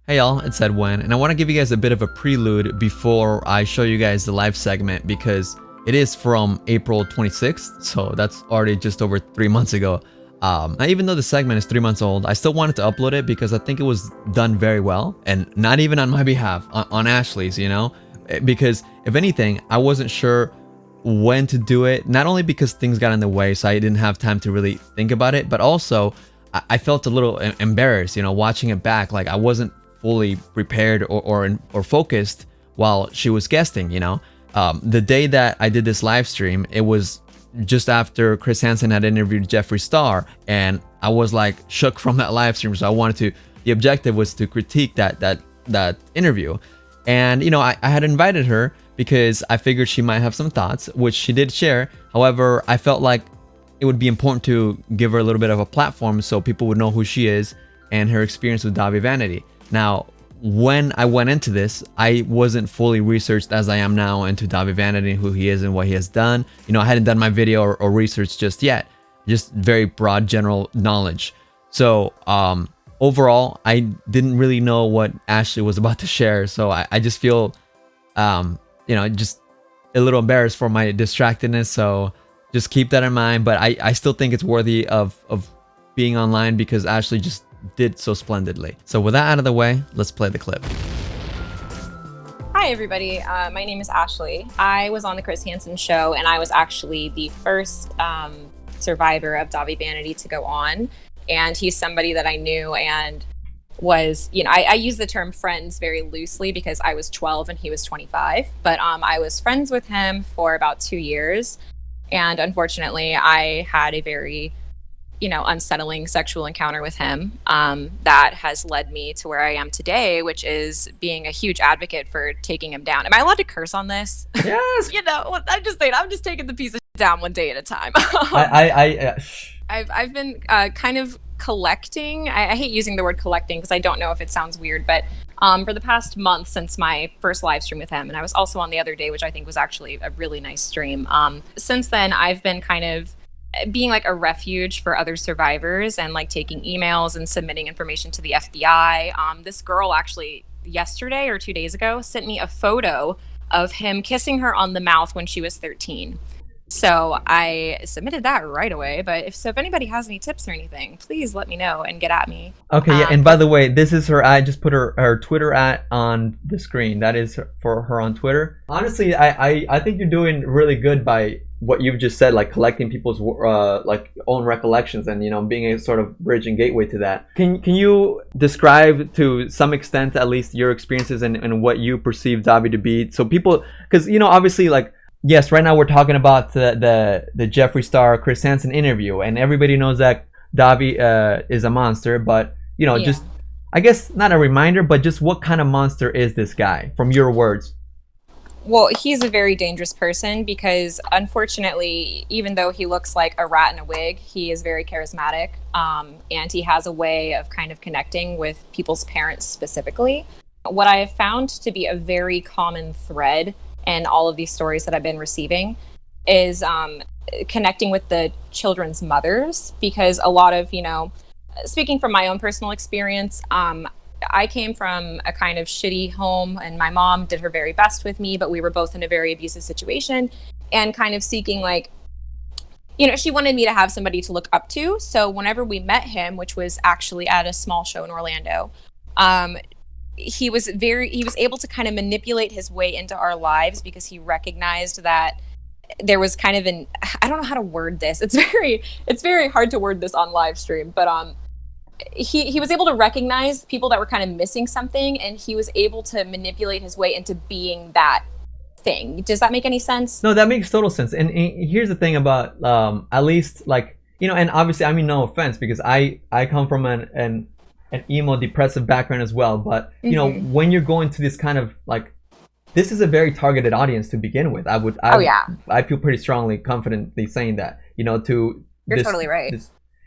Hey y'all, it's Edwin, and I want to give you guys a bit of a prelude before I show you guys the live segment because it is from April 26th, so that's already just over 3 months ago. Now even though the segment is 3 months old, I still wanted to upload it because I think it was done very well, and not even on my behalf, on Ashlee's, you know? Because if anything, I wasn't sure when to do it, not only because things got in the way, so I didn't have time to really think about it, but also I felt a little embarrassed, you know, watching it back, like I wasn't fully prepared or focused while she was guesting, you know. The day that I did this live stream, it was just after Chris Hansen had interviewed Jeffree Star, and I was like shook from that live stream, so I wanted to, the objective was to critique that interview. And you know, I had invited her because I figured she might have some thoughts, which she did share. However, I felt like it would be important to give her a little bit of a platform so people would know who she is and her experience with Dahvie Vanity. Now, when I went into this, I wasn't fully researched as I am now into Dahvie Vanity, who he is and what he has done. You know, I hadn't done my video or research just yet, just very broad general knowledge. So overall, I didn't really know what Ashlee was about to share. So I just feel, you know, just a little embarrassed for my distractedness. So just keep that in mind. But I still think it's worthy of being online because Ashlee just did so splendidly. So with that out of the way, let's play the clip. Hi everybody, my name is Ashlee. I was on the Chris Hansen show and I was actually the first survivor of Dahvie Vanity to go on. And he's somebody that I knew and was, you know, I use the term friends very loosely because I was 12 and he was 25. But I was friends with him for about 2 years. And unfortunately, I had a very, you know, unsettling sexual encounter with him that has led me to where I am today, which is being a huge advocate for taking him down. Am I allowed to curse on this? Yes. You know, I'm just saying, I'm just taking the piece of shit down one day at a time. I've been kind of collecting. I hate using the word collecting because I don't know if it sounds weird, but for the past month since my first live stream with him, and I was also on the other day, which I think was actually a really nice stream. Since then, I've been kind of being like a refuge for other survivors and like taking emails and submitting information to the FBI. This girl actually yesterday or 2 days ago sent me a photo of him kissing her on the mouth when she was 13. So I submitted that right away. But if anybody has any tips or anything, please let me know and get at me. Okay, yeah. And by the way, this is her. I just put her Twitter @ on the screen. That is for her on Twitter. Honestly, I think you're doing really good by what you've just said, like collecting people's like own recollections and, you know, being a sort of bridge and gateway to that. Can you describe to some extent at least your experiences and what you perceive Dahvie to be, so people, because, you know, obviously, like, yes, right now we're talking about the Jeffree Star Chris Hansen interview, and everybody knows that Dahvie is a monster, but, you know, just, I guess not a reminder, but just what kind of monster is this guy from your words? Well, he's a very dangerous person because, unfortunately, even though he looks like a rat in a wig, he is very charismatic, and he has a way of kind of connecting with people's parents specifically. What I have found to be a very common thread in all of these stories that I've been receiving is connecting with the children's mothers, because a lot of, you know, speaking from my own personal experience, I came from a kind of shitty home and my mom did her very best with me, but we were both in a very abusive situation and kind of seeking, like, you know, she wanted me to have somebody to look up to. So whenever we met him, which was actually at a small show in Orlando, he was able to kind of manipulate his way into our lives because he recognized that there was kind of I don't know how to word this. It's very hard to word this on live stream, but he was able to recognize people that were kind of missing something, and he was able to manipulate his way into being that thing. Does that make any sense? No, that makes total sense. And here's the thing about at least, like, you know, and obviously I mean no offense because I come from an emo depressive background as well, but you know, when you're going to this kind of, like, this is a very targeted audience to begin with. I feel pretty strongly confidently saying that, you know, to you're totally right.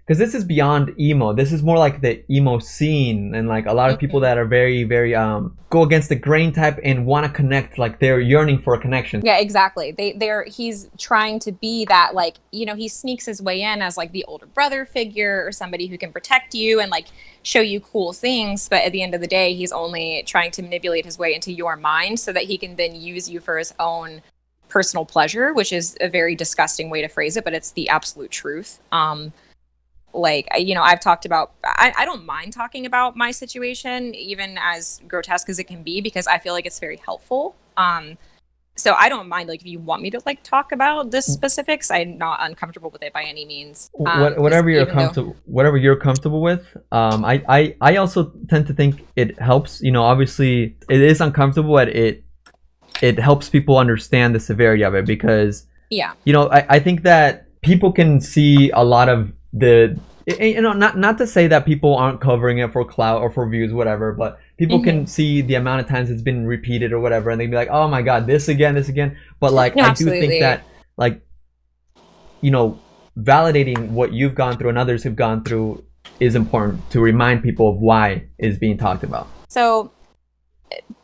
because this is beyond emo. This is more like the emo scene, and like a lot of people that are very, very go against the grain type and want to connect. Like they're yearning for a connection. Yeah, exactly. He's trying to be that, like, you know, he sneaks his way in as like the older brother figure or somebody who can protect you and like show you cool things. But at the end of the day, he's only trying to manipulate his way into your mind so that he can then use you for his own personal pleasure, which is a very disgusting way to phrase it, but it's the absolute truth. Like, you know, I've talked about, I don't mind talking about my situation, even as grotesque as it can be, because I feel like it's very helpful. So I don't mind, like, if you want me to like talk about the specifics, I'm not uncomfortable with it by any means. Whatever you're comfortable with. I also tend to think it helps. You know, obviously it is uncomfortable, but it helps people understand the severity of it, because you know, I think that people can see a lot of the, you know, not to say that people aren't covering it for clout or for views, whatever, but people can see the amount of times it's been repeated or whatever, and they'd be like, oh my god, this again. But like, no, I do think that, like, you know, validating what you've gone through and others have gone through is important to remind people of why it's being talked about. So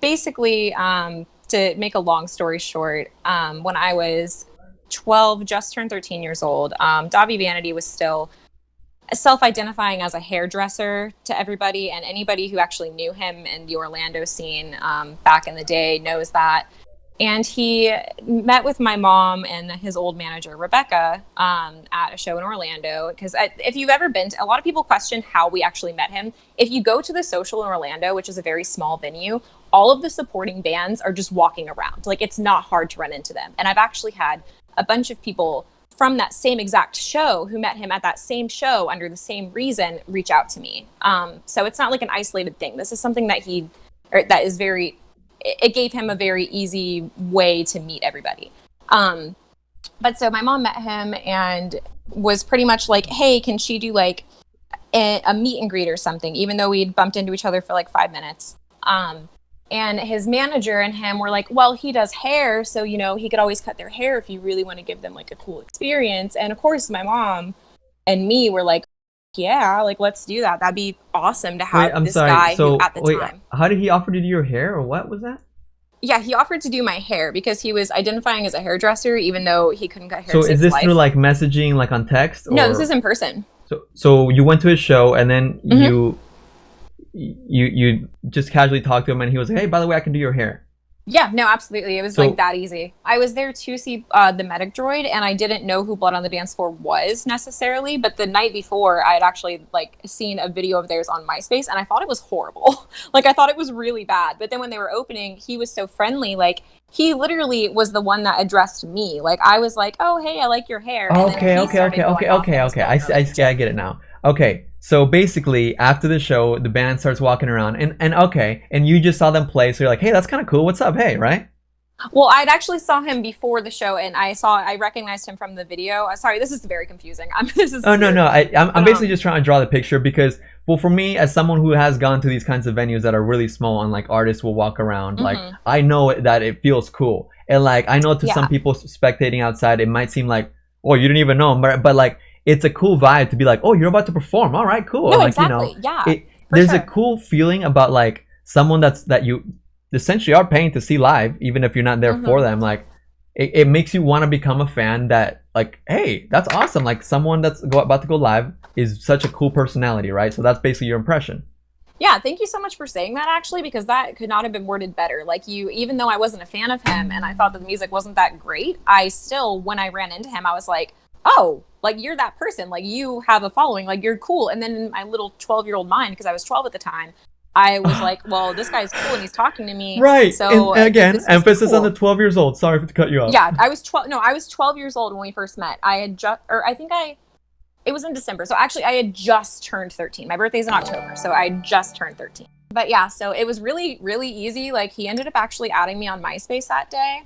basically, to make a long story short, when I was 12, just turned 13 years old, Dahvie Vanity was still self-identifying as a hairdresser to everybody, and anybody who actually knew him in the Orlando scene back in the day knows that. And he met with my mom and his old manager, Rebecca, at a show in Orlando. Because if you've ever been to, a lot of people question how we actually met him. If you go to the Social in Orlando, which is a very small venue, all of the supporting bands are just walking around. Like, it's not hard to run into them. And I've actually had a bunch of people from that same exact show who met him at that same show under the same reason reach out to me. So it's not like an isolated thing. This is something that that is very, it gave him a very easy way to meet everybody. But so my mom met him and was pretty much like, hey, can she do like a meet and greet or something, even though we'd bumped into each other for like 5 minutes. And his manager and him were like, well, he does hair, so, you know, he could always cut their hair if you really want to give them like a cool experience. And of course, my mom and me were like, yeah, like, let's do that. That'd be awesome to have guy who at the time. How did he offer to do your hair, or what was that? Yeah, he offered to do my hair because he was identifying as a hairdresser, even though he couldn't cut hair. So is this through like messaging, like on text? Or? No, this is in person. So you went to his show, and then you just casually talked to him, and he was like, hey, by the way, I can do your hair. Yeah, no, absolutely. It was like that easy. I was there to see the medic droid, and I didn't know who Blood on the Dance Floor was necessarily, but the night before I had actually like seen a video of theirs on Myspace, and I thought it was horrible. Like, I thought it was really bad. But then when they were opening, he was so friendly. Like, he literally was the one that addressed me. Like, I was like, oh, hey, I like your hair. Okay. I get it now. Okay. So basically, after the show, the band starts walking around, and you just saw them play, so you're like, hey, that's kind of cool. What's up? Hey, right? Well, I'd actually saw him before the show, and I recognized him from the video. Sorry, this is very confusing. I'm basically just trying to draw the picture because, well, for me, as someone who has gone to these kinds of venues that are really small and like artists will walk around, like, I know that it feels cool, and like I know to some people spectating outside, it might seem like, oh, you didn't even know him, but like, it's a cool vibe to be like, oh, you're about to perform. All right, cool. No, like, exactly. You know, there's a cool feeling about like someone that you essentially are paying to see live, even if you're not there for them. Like, it makes you want to become a fan that, like, hey, that's awesome. Like, someone that's about to go live is such a cool personality, right? So that's basically your impression. Yeah, thank you so much for saying that, actually, because that could not have been worded better. Like, even though I wasn't a fan of him and I thought that the music wasn't that great, I still, when I ran into him, I was like, oh, like, you're that person, like, you have a following, like, you're cool. And then in my little 12-year-old mind, because I was 12 at the time, I was like, well, this guy's cool and he's talking to me. Right. So and again, emphasis cool on the 12 years old. Sorry to cut you off. Yeah, I was 12 years old when we first met. It was in December. So actually I had just turned 13. My birthday's in October. So I just turned 13. But yeah, so it was really, really easy. Like, he ended up actually adding me on Myspace that day.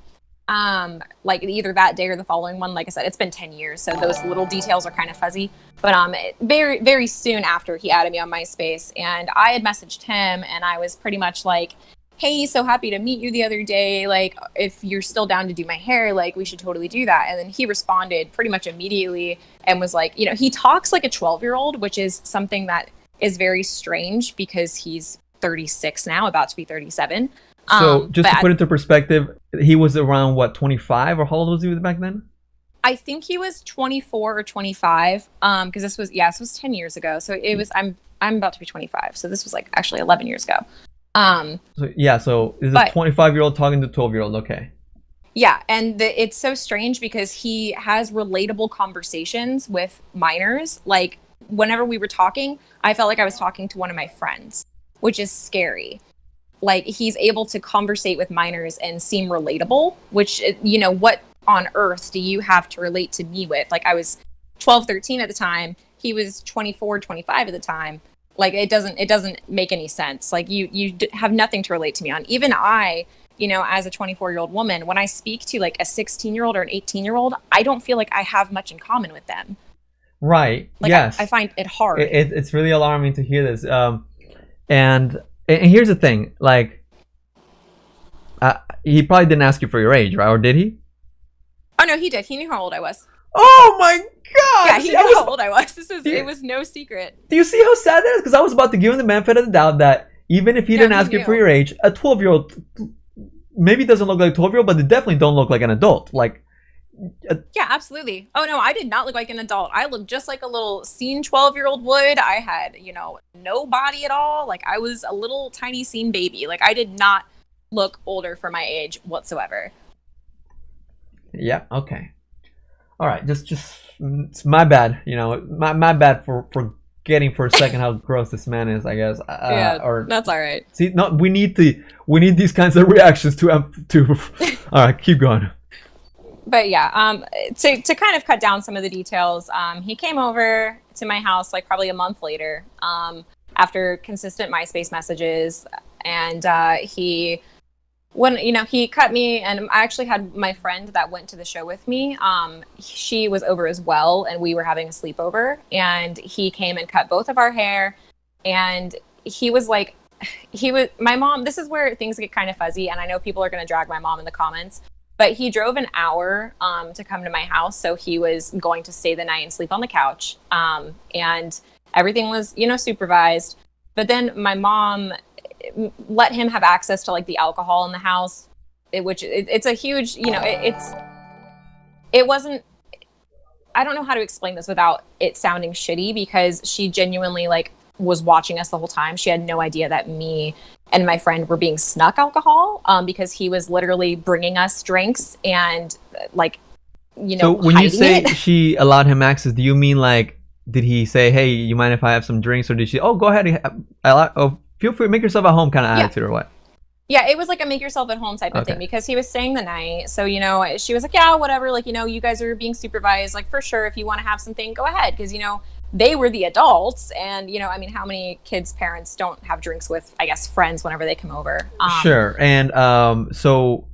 Like, either that day or the following one. Like I said, it's been 10 years, so those little details are kind of fuzzy. But very, very soon after, he added me on Myspace, and I had messaged him, and I was pretty much like, hey, so happy to meet you the other day. Like, if you're still down to do my hair, like, we should totally do that. And then he responded pretty much immediately and was like, you know, he talks like a 12-year-old, which is something that is very strange because he's 36 now, about to be 37. So just to put into perspective, he was around what, 25, or how old was he back then? I think he was 24 or 25. Because this was 10 years ago. So it was I'm about to be 25. So this was like actually 11 years ago. So is a 25-year-old talking to 12-year-old? Okay. Yeah, and it's so strange because he has relatable conversations with minors. Like, whenever we were talking, I felt like I was talking to one of my friends, which is scary. Like, he's able to conversate with minors and seem relatable, which, you know, what on earth do you have to relate to me with? Like, I was 12, 13 at the time. He was 24, 25 at the time. Like, it doesn't make any sense. Like, you have nothing to relate to me on. Even I, you know, as a 24-year-old woman, when I speak to like a 16-year-old or an 18-year-old, I don't feel like I have much in common with them. Right. Like, yes. I find it hard. It's really alarming to hear this. And here's the thing, like, he probably didn't ask you for your age, right? Or did he? Oh no, he did. He knew how old I was. Oh my god! Yeah, he knew how old I was. It was no secret. Do you see how sad that is? Because I was about to give him the benefit of the doubt that even if he didn't ask you for your age, a 12-year-old maybe doesn't look like a 12-year-old, but they definitely don't look like an adult. Like, yeah, absolutely. Oh no, I did not look like an adult. I looked just like a little scene 12-year-old would. I had, you know, no body at all. Like, I was a little tiny scene baby. Like, I did not look older for my age whatsoever. Yeah. Okay. All right. Just it's my bad. You know, my bad for forgetting for a second how gross this man is, I guess. Yeah. Or that's all right. See, no, we need these kinds of reactions to. All right, keep going. But yeah, to kind of cut down some of the details, he came over to my house like probably a month later, after consistent MySpace messages, and he cut me, and I actually had my friend that went to the show with me. She was over as well, and we were having a sleepover, and he came and cut both of our hair, and my mom, this is where things get kind of fuzzy, and I know people are going to drag my mom in the comments, but he drove an hour to come to my house, so he was going to stay the night and sleep on the couch, and everything was, you know, supervised. But then my mom let him have access to like the alcohol in the house, it's a huge, you know, it wasn't, I don't know how to explain this without it sounding shitty, because she genuinely like was watching us the whole time. She had no idea that me and my friend were being snuck alcohol, because he was literally bringing us drinks and like, you know, so when you say it. She allowed him access, do you mean like, did he say, hey, you mind if I have some drinks, or did she, oh, go ahead, feel free, make yourself at home kind of attitude, or what? Yeah, it was like a make yourself at home type of thing, because he was staying the night. So, you know, she was like, yeah, whatever, like, you know, you guys are being supervised, like, for sure, if you want to have something, go ahead, because, you know, they were the adults, and, you know, I mean, how many kids' parents don't have drinks with, I guess, friends whenever they come over? Sure. And so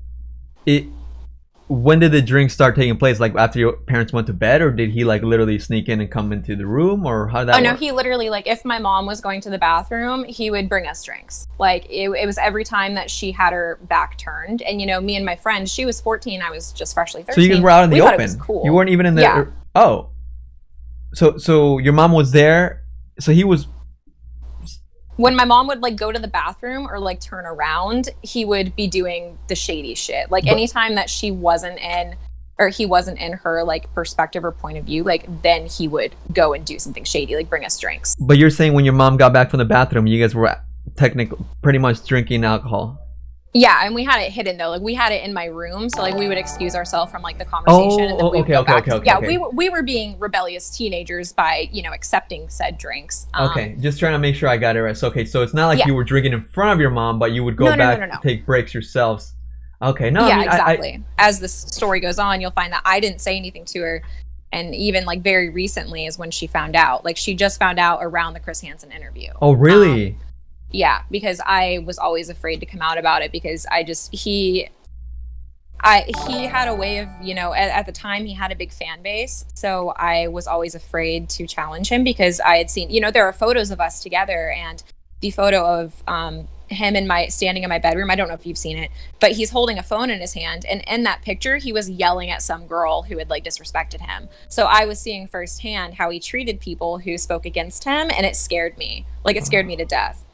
when did the drinks start taking place? Like, after your parents went to bed, or did he like literally sneak in and come into the room, or how did that work? No, he literally, like, if my mom was going to the bathroom, he would bring us drinks. Like, it was every time that she had her back turned. And, you know, me and my friend, she was 14, I was just freshly 13. So you guys were out in the open. It was cool. You weren't even in the... Yeah. Oh. So your mom was there. So he was... When my mom would like go to the bathroom or like turn around, he would be doing the shady shit. Like, anytime that she wasn't in, or he wasn't in her like perspective or point of view, like, then he would go and do something shady, like bring us drinks. But you're saying when your mom got back from the bathroom, you guys were technically pretty much drinking alcohol. Yeah, and we had it hidden though. Like, we had it in my room, so like we would excuse ourselves from like the conversation, and then we would go back. Yeah, we were being rebellious teenagers by, you know, accepting said drinks. Okay, just trying to make sure I got it right. So, okay, so it's not like you were drinking in front of your mom, but you would go back, take breaks yourselves. Okay, no. Yeah, I mean, exactly. As this story goes on, you'll find that I didn't say anything to her, and even like very recently is when she found out. Like, she just found out around the Chris Hansen interview. Oh, really? Yeah, because I was always afraid to come out about it, because he had a way of, you know, at the time he had a big fan base, so I was always afraid to challenge him, because I had seen, you know, there are photos of us together, and the photo of him standing in my bedroom. I don't know if you've seen it, but he's holding a phone in his hand, and in that picture he was yelling at some girl who had like disrespected him. So I was seeing firsthand how he treated people who spoke against him, and it scared me. Like, it scared me to death.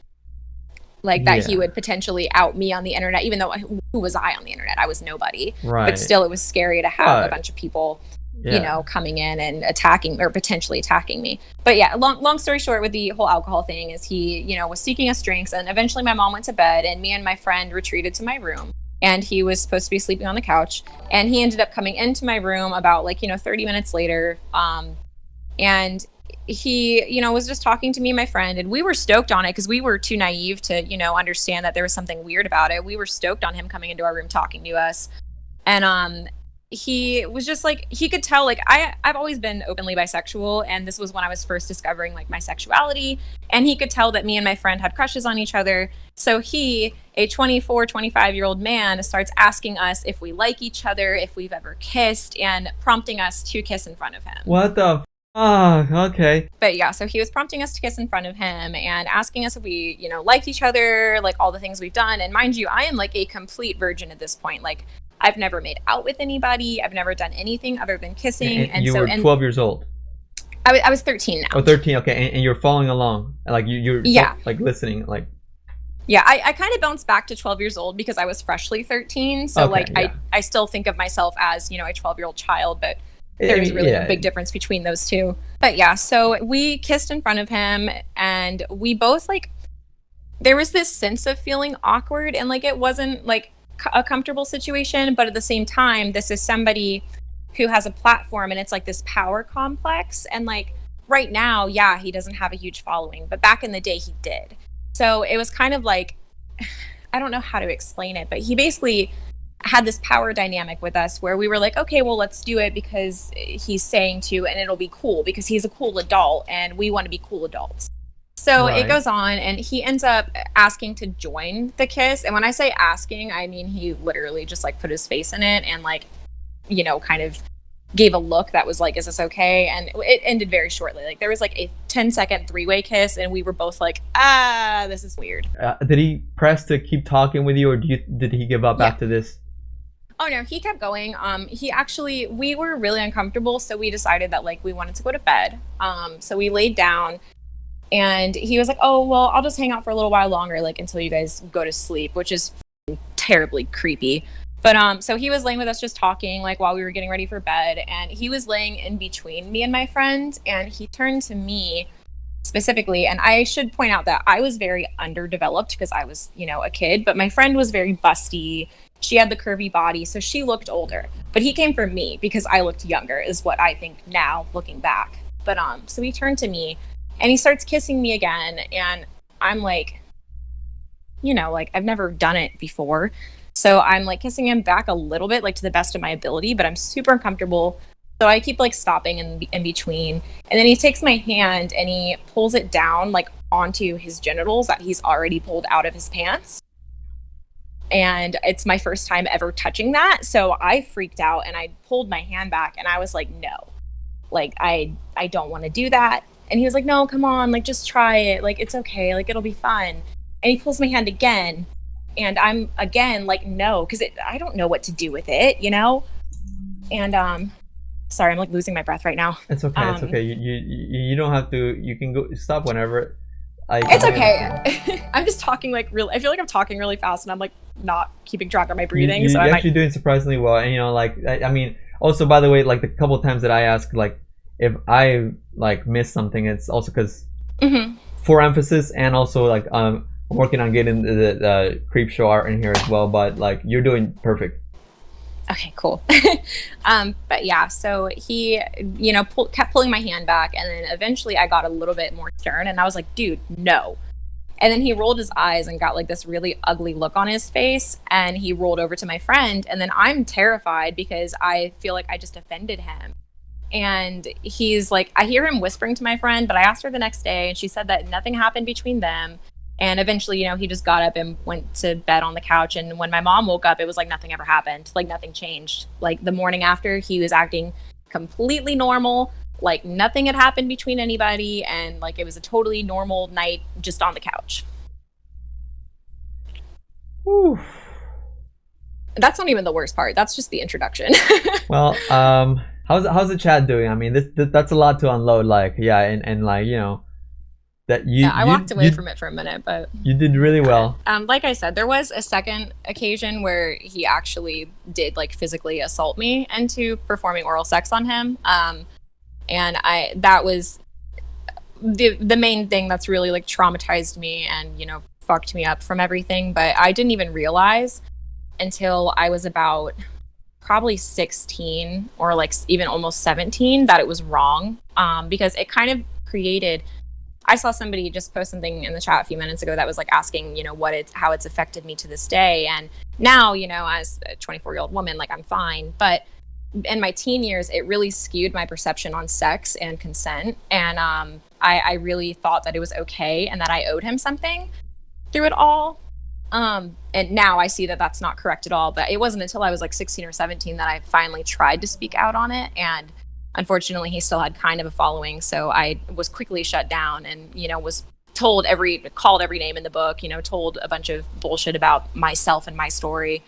Like, that he would potentially out me on the internet, even though who was I on the internet? I was nobody. Right. But still, it was scary to have a bunch of people you know, coming in and attacking or potentially attacking me. But yeah, long story short with the whole alcohol thing is he, you know, was seeking us drinks, and eventually my mom went to bed and me and my friend retreated to my room, and he was supposed to be sleeping on the couch, and he ended up coming into my room about like, you know, 30 minutes later. And he, you know, was just talking to me and my friend, and we were stoked on it because we were too naive to, you know, understand that there was something weird about it. We were stoked on him coming into our room talking to us. And he was just like, he could tell, like, I've always been openly bisexual, and this was when I was first discovering like my sexuality, and he could tell that me and my friend had crushes on each other. So he, a 24, 25-year-old man, starts asking us if we like each other, if we've ever kissed, and prompting us to kiss in front of him. What the okay. But yeah, so he was prompting us to kiss in front of him and asking us if we, you know, liked each other, like all the things we've done. And mind you, I am like a complete virgin at this point. Like, I've never made out with anybody. I've never done anything other than kissing. And you were 12 years old. I was 13 now. Oh, 13. Okay. And you're following along. Like you're like listening. Like, yeah, I kind of bounced back to 12 years old because I was freshly 13. So I still think of myself as, you know, a 12-year-old child, but there's really a big difference between those two. But yeah, so we kissed in front of him, and we both, like, there was this sense of feeling awkward, and like it wasn't like a comfortable situation, but at the same time, this is somebody who has a platform, and it's like this power complex. And like right now, yeah, he doesn't have a huge following, but back in the day he did. So it was kind of like, I don't know how to explain it, but he basically had this power dynamic with us where we were like, okay, well, let's do it because he's saying to, and it'll be cool because he's a cool adult and we want to be cool adults. So it goes on, and he ends up asking to join the kiss. And when I say asking, I mean he literally just like put his face in it and like, you know, kind of gave a look that was like, is this okay? And it ended very shortly. Like, there was like a 10-second three-way kiss, and we were both like, this is weird. Did he press to keep talking with you, or did he give up after this? Oh no, he kept going. We were really uncomfortable, so we decided that like we wanted to go to bed. So we laid down. And he was like, oh, well, I'll just hang out for a little while longer, like until you guys go to sleep, which is terribly creepy. But so he was laying with us just talking, like while we were getting ready for bed. And he was laying in between me and my friend. And he turned to me specifically. And I should point out that I was very underdeveloped because I was, you know, a kid. But my friend was very busty. She had the curvy body, so she looked older. But he came for me because I looked younger, is what I think now, looking back. But so he turned to me. And he starts kissing me again, and I'm like, you know, like I've never done it before. So I'm like kissing him back a little bit, like to the best of my ability, but I'm super uncomfortable. So I keep like stopping in between. And then he takes my hand and he pulls it down like onto his genitals that he's already pulled out of his pants. And it's my first time ever touching that. So I freaked out and I pulled my hand back and I was like, no, like I don't want to do that. And he was like, no, come on, like, just try it. Like, it's okay. Like, it'll be fun. And he pulls my hand again. And I'm, again, like, no, because I don't know what to do with it, you know? And, sorry, I'm, like, losing my breath right now. It's okay. It's okay. You don't have to, you can go stop whenever. It's okay. I'm just talking, like, really, I feel like I'm talking really fast and I'm, like, not keeping track of my breathing. You're actually doing surprisingly well. And, you know, like, I mean, also, by the way, like, the couple of times that I asked, like, if I like miss something, it's also because for emphasis, and also like I'm working on getting the creep show art in here as well. But like, you're doing perfect. Okay, cool. But yeah, so he, you know, kept pulling my hand back, and then eventually I got a little bit more stern, and I was like, dude, no. And then he rolled his eyes and got like this really ugly look on his face, and he rolled over to my friend, and then I'm terrified because I feel like I just offended him. And he's like, I hear him whispering to my friend, but I asked her the next day and she said that nothing happened between them. And eventually, you know, he just got up and went to bed on the couch. And when my mom woke up, it was like nothing ever happened. Like nothing changed. Like the morning after, he was acting completely normal. Like nothing had happened between anybody. And like it was a totally normal night just on the couch. Whew. That's not even the worst part. That's just the introduction. Well, how's the chat doing? I mean, that's a lot to unload. Like, yeah, and like, you know, that Yeah, I walked away from it for a minute, but you did really well. like I said, there was a second occasion where he actually did like physically assault me into performing oral sex on him. And that was the main thing that's really like traumatized me and, you know, fucked me up from everything. But I didn't even realize until I was about probably 16 or like even almost 17 that it was wrong, because it kind of created. I saw somebody just post something in the chat a few minutes ago that was like asking, you know, how it's affected me to this day. And now, you know, as a 24-year-old woman, like I'm fine. But in my teen years, it really skewed my perception on sex and consent. And I really thought that it was okay and that I owed him something through it all. And now I see that that's not correct at all. But it wasn't until I was like 16 or 17 that I finally tried to speak out on it. And unfortunately, he still had kind of a following. So I was quickly shut down and, you know, was called every name in the book, you know, told a bunch of bullshit about myself and my story.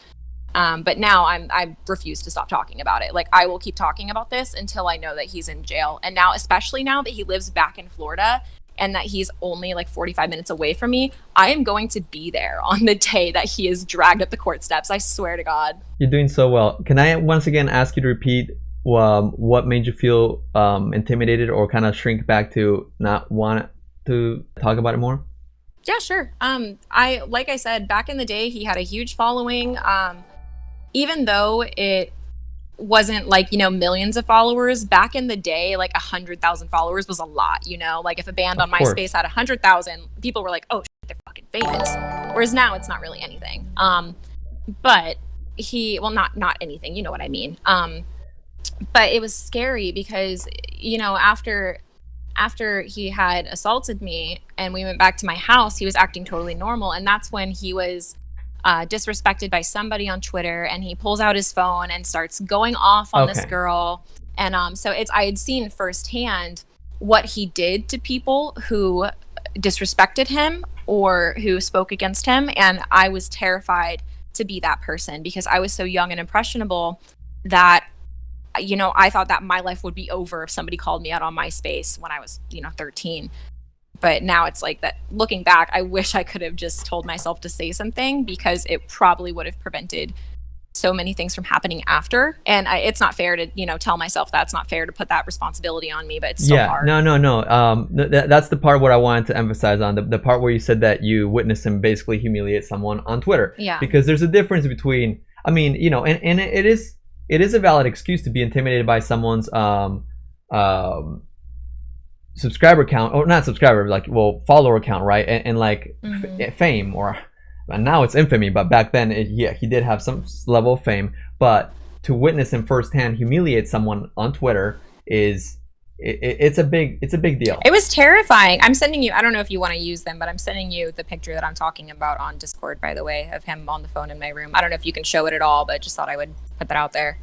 But now I refuse to stop talking about it. Like, I will keep talking about this until I know that he's in jail. And now, especially now that he lives back in Florida and that he's only like 45 minutes away from me, I am going to be there on the day that he is dragged up the court steps. I swear to God. You're doing so well. Can I once again ask you to repeat what made you feel intimidated or kind of shrink back to not want to talk about it more? Yeah, sure. Like I said, back in the day, he had a huge following. Even though it wasn't like, you know, millions of followers, back in the day, like 100,000 followers was a lot, you know? Like if a band on Myspace had 100,000, people were like, oh, shit, they're fucking famous. Whereas now it's not really anything. But not anything, you know what I mean? But it was scary because, you know, after he had assaulted me and we went back to my house, he was acting totally normal. And that's when he was disrespected by somebody on Twitter, and he pulls out his phone and starts going off on this girl. And so I had seen firsthand what he did to people who disrespected him or who spoke against him. And I was terrified to be that person because I was so young and impressionable that, you know, I thought that my life would be over if somebody called me out on MySpace when I was, you know, 13. But now it's like that. Looking back, I wish I could have just told myself to say something because it probably would have prevented so many things from happening after. And it's not fair to, you know, tell myself that's not fair to put that responsibility on me, but it's still hard. No. That's the part what I wanted to emphasize on, the part where you said that you witnessed him basically humiliate someone on Twitter. Yeah. Because there's a difference between, I mean, you know, and it is a valid excuse to be intimidated by someone's subscriber count, or not subscriber, like, well, follower count, right? And like fame, or now it's infamy, but back then he did have some level of fame. But to witness him firsthand humiliate someone on Twitter it's a big deal. It was terrifying. I'm sending you, I don't know if you want to use them, but I'm sending you the picture that I'm talking about on Discord, by the way, of him on the phone in my room. I don't know if you can show it at all, but just thought I would put that out there.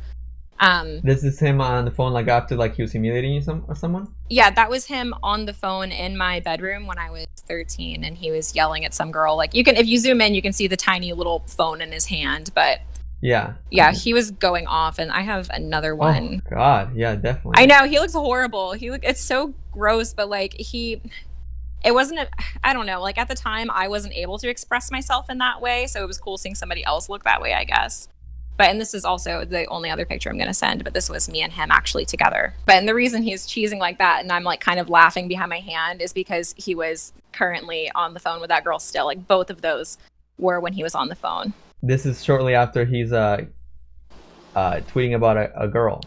This is him on the phone, like after like he was humiliating you someone? Yeah, that was him on the phone in my bedroom when I was 13, and he was yelling at some girl. Like, you can, if you zoom in, you can see the tiny little phone in his hand, but yeah, he was going off. And I have another one. Oh God, yeah, definitely. I know, he looks horrible. It's so gross, but like it wasn't I don't know, like at the time I wasn't able to express myself in that way, so it was cool seeing somebody else look that way, I guess. But, and this is also the only other picture I'm going to send, but this was me and him actually together. But, and the reason he's cheesing like that and I'm like kind of laughing behind my hand is because he was currently on the phone with that girl still. Like both of those were when he was on the phone. This is shortly after he's tweeting about a girl.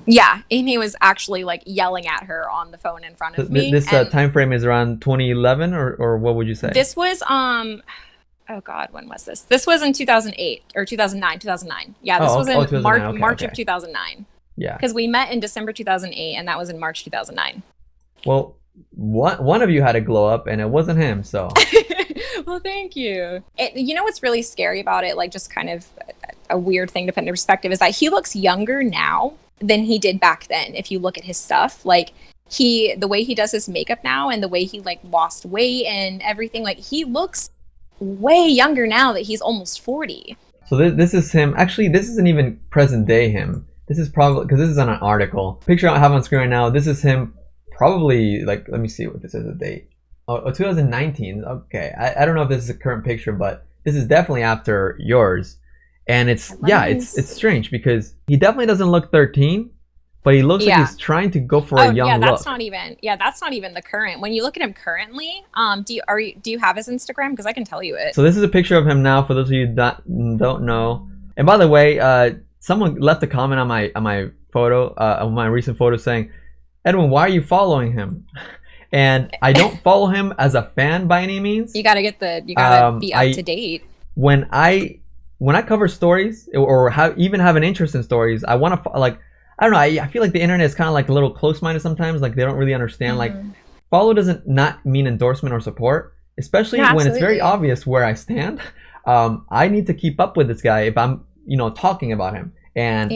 Yeah, and he was actually like yelling at her on the phone in front of me. This time frame is around 2011 or what would you say? This was oh God, when was this? This was in 2008 or 2009. Yeah, this was in March of 2009. Yeah. Because we met in December 2008 and that was in March 2009. Well, one of you had a glow up and it wasn't him, so. Well, thank you. You know what's really scary about it, like just kind of a weird thing to put into perspective, is that he looks younger now than he did back then. If you look at his stuff, like the way he does his makeup now and the way he like lost weight and everything, like he looks way younger now that he's almost 40. So this is him. Actually, this isn't even present day him. This is probably, because this is on an article. Picture I have on screen right now. This is him probably, like, let me see what this is, the date. Oh, 2019. Okay. I don't know if this is a current picture, but this is definitely after yours. And it's, yeah, it's strange because he definitely doesn't look 13, but he looks like he's trying to go for a young yeah, look. That's not even the current. When you look at him currently, do you have his Instagram? Because I can tell you it. So this is a picture of him now for those of you that don't know. And by the way, someone left a comment on my photo, on my recent photo saying, "Edwin, why are you following him?" And I don't follow him as a fan by any means. You gotta be up to date. When I cover stories or even have an interest in stories, I want to, like, I don't know. I feel like the internet is kind of like a little close-minded sometimes. Like they don't really understand. Like follow doesn't not mean endorsement or support, especially when it's very obvious where I stand. I need to keep up with this guy if I'm, talking about him. And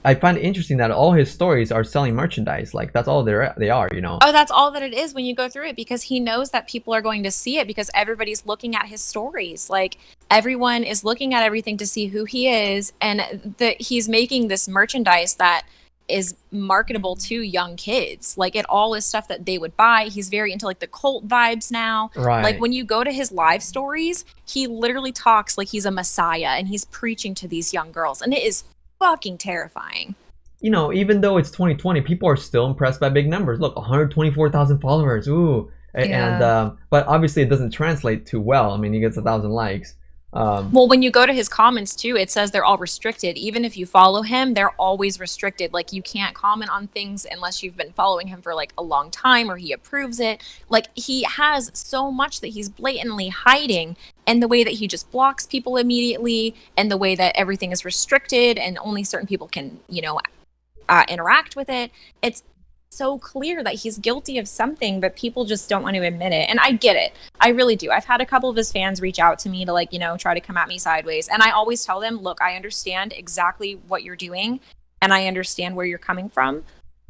I find it interesting that all his stories are selling merchandise. Like that's all they are. Oh, that's all that it is when you go through it, because he knows that people are going to see it because everybody's looking at his stories. Like everyone is looking at everything to see who he is, and that he's making this merchandise that is marketable to young kids. Like it all is stuff that they would buy. He's very into like the cult vibes now. Right. Like when you go to his live stories, he literally talks like he's a messiah and he's preaching to these young girls, and it is fucking terrifying. Even though it's 2020, people are still impressed by big numbers. Look, 124,000 followers. Ooh. And but obviously it doesn't translate too well. I mean, he gets 1,000 likes. Well, when you go to his comments too, it says they're all restricted. Even if you follow him, they're always restricted. Like you can't comment on things unless you've been following him for like a long time or he approves it. Like he has so much that he's blatantly hiding, and the way that he just blocks people immediately, and the way that everything is restricted and only certain people can, interact with it. It's so clear that he's guilty of something, but people just don't want to admit it. And I get it. I really do. I've had a couple of his fans reach out to me to try to come at me sideways. And I always tell them, look, I understand exactly what you're doing and I understand where you're coming from.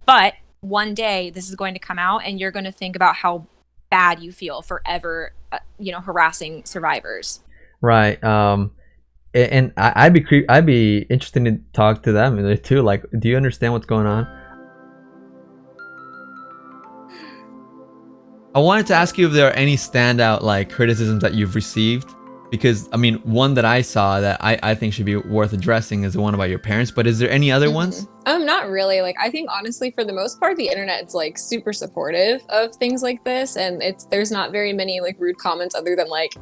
But one day this is going to come out and you're going to think about how bad you feel forever, harassing survivors. Right. And I'd be interested to talk to them too. Like, do you understand what's going on? I wanted to ask you if there are any standout like criticisms that you've received, because I mean, one that I saw that I think should be worth addressing is the one about your parents, but is there any other ones? Not really. Like I think honestly, for the most part, the internet's like super supportive of things like this, and there's not very many like rude comments other than like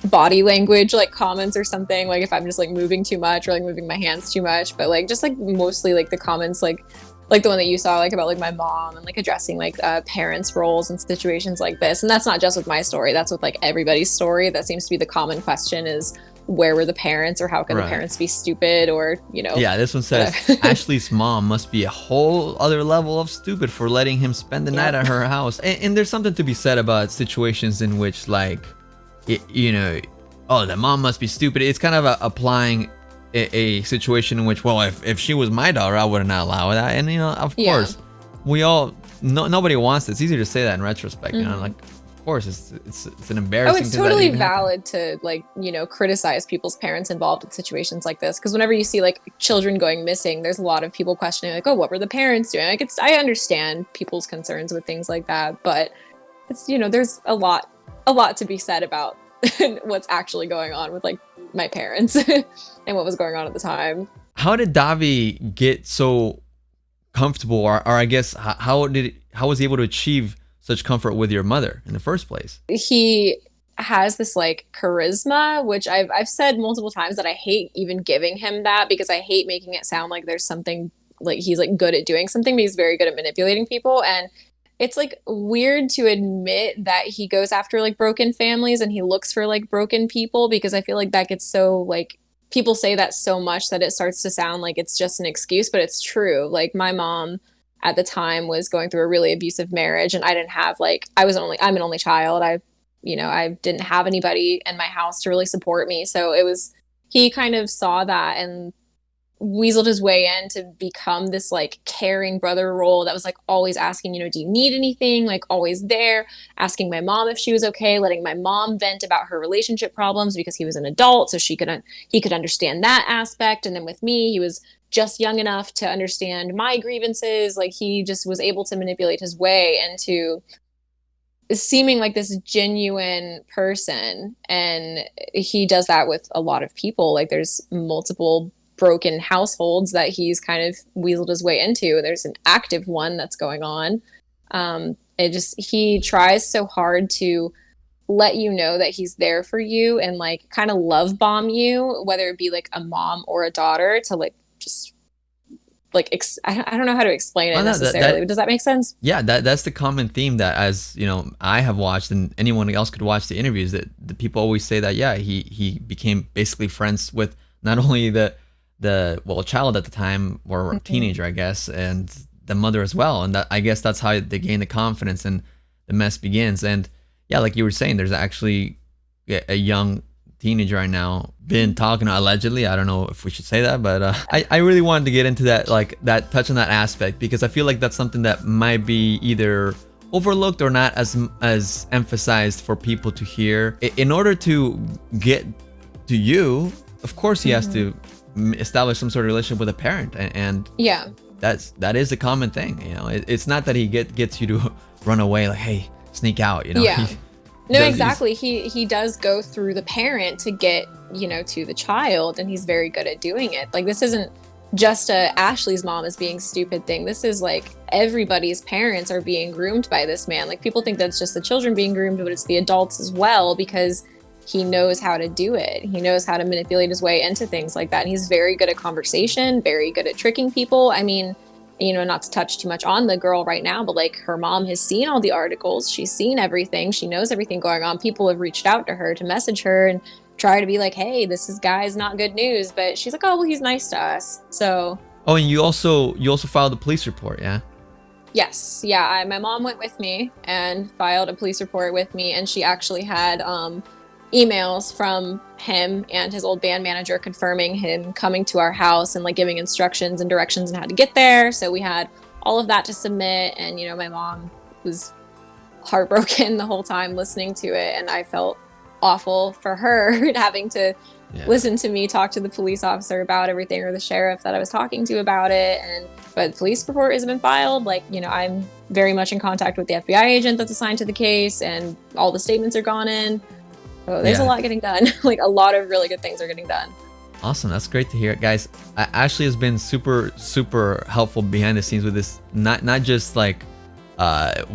body language like comments or something, like if I'm just like moving too much or like moving my hands too much. But like just like mostly like the comments like the one that you saw like about like my mom and like addressing like parents' roles in situations like this. And that's not just with my story, that's with like everybody's story. That seems to be the common question is, where were the parents, or how can the parents be stupid, or Yeah, this one says Ashlee's mom must be a whole other level of stupid for letting him spend the night at her house. And there's something to be said about situations in which like oh, the mom must be stupid. It's kind of applying a situation in which, well, if she was my daughter, I would not allow that. And of course, we all nobody wants it. It's easier to say that in retrospect. Like of course it's an embarrassing. Oh, it's totally valid to like criticize people's parents involved in situations like this, because whenever you see like children going missing, there's a lot of people questioning like, oh, what were the parents doing? Like I understand people's concerns with things like that, but it's there's a lot to be said about what's actually going on with like my parents and what was going on at the time. How did Dahvie get so comfortable, or I guess how was he able to achieve such comfort with your mother in the first place? He has this like charisma, which I've said multiple times that I hate even giving him that, because I hate making it sound like there's something like he's like good at doing something, but he's very good at manipulating people. And it's like weird to admit that he goes after like broken families and he looks for like broken people, because I feel like that gets so like people say that so much that it starts to sound like it's just an excuse, but it's true. Like my mom at the time was going through a really abusive marriage, and I didn't have like I'm an only child. I didn't have anybody in my house to really support me. So he kind of saw that and weaseled his way in to become this like caring brother role that was like always asking, you know, do you need anything? Like always there, asking my mom if she was okay, letting my mom vent about her relationship problems because he was an adult, so he could understand that aspect. And then with me, he was just young enough to understand my grievances. Like he just was able to manipulate his way into seeming like this genuine person. And he does that with a lot of people. Like there's multiple broken households that he's kind of weaseled his way into. There's an active one that's going on. He tries so hard to let you know that he's there for you and like kind of love bomb you, whether it be like a mom or a daughter, to like just like I don't know how to explain it necessarily. Does that make sense? Yeah, that's the common theme that, as you know, I have watched and anyone else could watch the interviews, that the people always say that, yeah, he became basically friends with not only the child at the time, or teenager, I guess, and the mother as well. And that, I guess that's how they gain the confidence and the mess begins. And yeah, like you were saying, there's actually a young teenager right now been talking, allegedly, I don't know if we should say that, but I really wanted to get into that, like that, touch on that aspect, because I feel like that's something that might be either overlooked or not as emphasized for people to hear. In order to get to you, of course he has to establish some sort of relationship with a parent, and yeah, that is a common thing, you know. It's not that he gets you to run away, like, hey, sneak out, you know. Yeah. No, exactly. He does go through the parent to get, you know, to the child, and he's very good at doing it. Like this isn't just Ashlee's mom is being stupid thing. This is like everybody's parents are being groomed by this man. Like people think that's just the children being groomed, but it's the adults as well, because he knows how to do it. He knows how to manipulate his way into things like that. And he's very good at conversation, very good at tricking people. I mean, you know, not to touch too much on the girl right now, but like her mom has seen all the articles. She's seen everything. She knows everything going on. People have reached out to her to message her and try to be like, hey, guy's not good news. But she's like, oh, well, he's nice to us. So. Oh, and you also filed a police report, yeah? Yes. Yeah. My mom went with me and filed a police report with me. And she actually had emails from him and his old band manager confirming him coming to our house and like giving instructions and directions on how to get there. So we had all of that to submit, and you know, my mom was heartbroken the whole time listening to it, and I felt awful for her having to listen to me talk to the police officer about everything, or the sheriff that I was talking to about it. But the police report has been filed. Like, you know, I'm very much in contact with the FBI agent that's assigned to the case, and all the statements are gone in. So there's a lot getting done. Like a lot of really good things are getting done. Awesome. That's great to hear, guys. Ashlee has been super helpful behind the scenes with this, not just like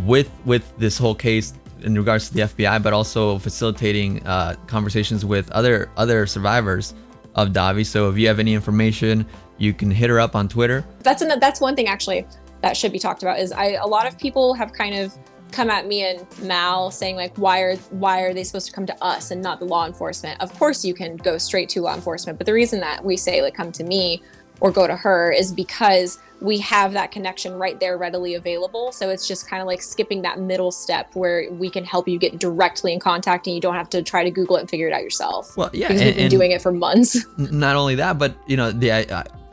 with this whole case in regards to the FBI, but also facilitating conversations with other survivors of Dahvie. So if you have any information, you can hit her up on Twitter. That's one thing actually that should be talked about, is a lot of people have kind of come at me and Mal saying like, why are they supposed to come to us and not the law enforcement? Of course you can go straight to law enforcement, but the reason that we say like come to me or go to her is because we have that connection right there readily available. So it's just kind of like skipping that middle step where we can help you get directly in contact and you don't have to try to Google it and figure it out yourself. Well, yeah, because we've been doing it for months. Not only that, but you know,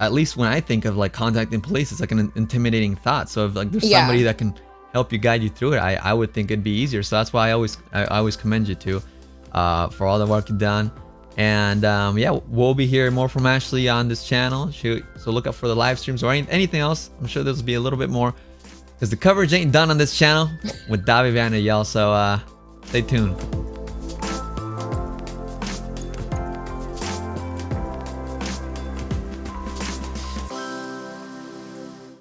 at least when I think of like contacting police, it's like an intimidating thought. So if like there's somebody that can help you, guide you through it, I would think it'd be easier. So that's why I always commend you to for all the work you've done. And yeah, we'll be hearing more from Ashlee on this channel. So look up for the live streams or anything else. I'm sure there'll be a little bit more, because the coverage ain't done on this channel with Dahvie Vanity, y'all. So stay tuned.